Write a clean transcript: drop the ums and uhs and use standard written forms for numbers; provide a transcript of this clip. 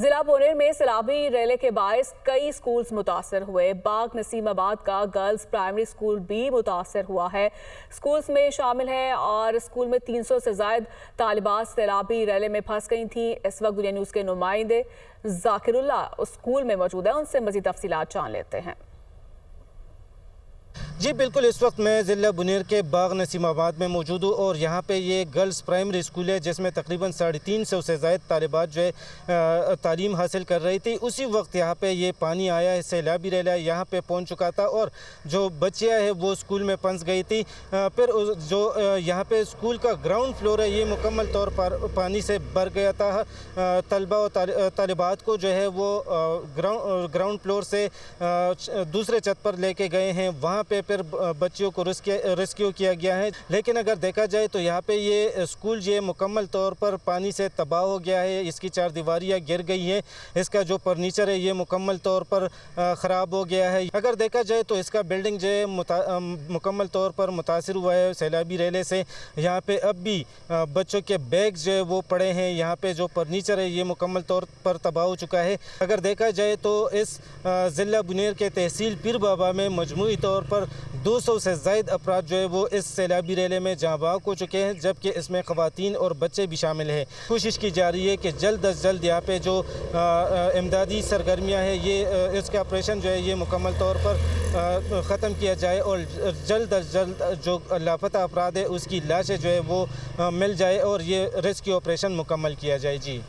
जिला पुनेर में सैलाबी रेले के बायस कई स्कूल्स मुतासर हुए। बाग नसीमाबाद का गर्ल्स प्राइमरी स्कूल भी मुतासर हुआ है। स्कूल्स में शामिल है और स्कूल में 300 से ज्यादा तालिबात सैलाबी रेले में फंस गई थी। इस वक्त दुनिया न्यूज़ के नुमाइंदे जाकिरुल्ला उस स्कूल में मौजूद है, उनसे मजीद तफसीलात जान लेते हैं। जी बिल्कुल, इस वक्त मैं ज़िला बुनेर के बाग नसीमाबाद में मौजूद हूँ और यहाँ पे ये गर्ल्स प्राइमरी स्कूल है जिसमें तकरीबन 350 से ज़ायद तालिबात जो है तालीम हासिल कर रही थी। उसी वक्त यहाँ पे ये पानी आया है, सैलाबी रेला यहाँ पे पहुँच चुका था और जो बच्चियाँ हैं वो स्कूल में फंस गई थी। फिर जो यहाँ पे स्कूल का ग्राउंड फ्लोर है ये मुकम्मल तौर पर पानी से भर गया था। तलबा और तालिबात को जो है वो ग्राउंड फ्लोर से दूसरे छत पर लेके गए हैं, वहाँ पे फिर बच्चियों को रेस्क्यू किया गया है। लेकिन अगर देखा जाए तो यहाँ पे ये स्कूल जो है मुकम्मल तौर पर पानी से तबाह हो गया है। इसकी चारदीवारियाँ गिर गई हैं, इसका जो फर्नीचर है ये मुकम्मल तौर पर ख़राब हो गया है। अगर देखा जाए तो इसका बिल्डिंग जो है मुकम्मल तौर पर मुतासिर हुआ है सैलाबी रेले से। यहाँ पे अब भी बच्चों के बैग जो है वो पड़े हैं, यहाँ पे जो फर्नीचर है ये मुकम्मल तौर पर तबाह हो चुका है। अगर देखा जाए तो इस ज़िला बुनेर के तहसील पीर बाबा में मजमूई तौर पर 200 से ज़ायद अफराद जो है वो इस सैलाबी रेले में जाँ बाग हो चुके हैं, जबकि इसमें ख़वातीन और बच्चे भी शामिल हैं। कोशिश की जा रही है कि जल्द अज जल्द यहाँ पे जो इमदादी सरगर्मियाँ हैं ये इसका ऑपरेशन जो है ये मुकम्मल तौर पर ख़त्म किया जाए और जल्द अज जल्द जो लापता अफराद है उसकी लाशें जो है वो मिल जाए और ये रेस्क्यू ऑपरेशन मुकम्मल किया जाए। जी।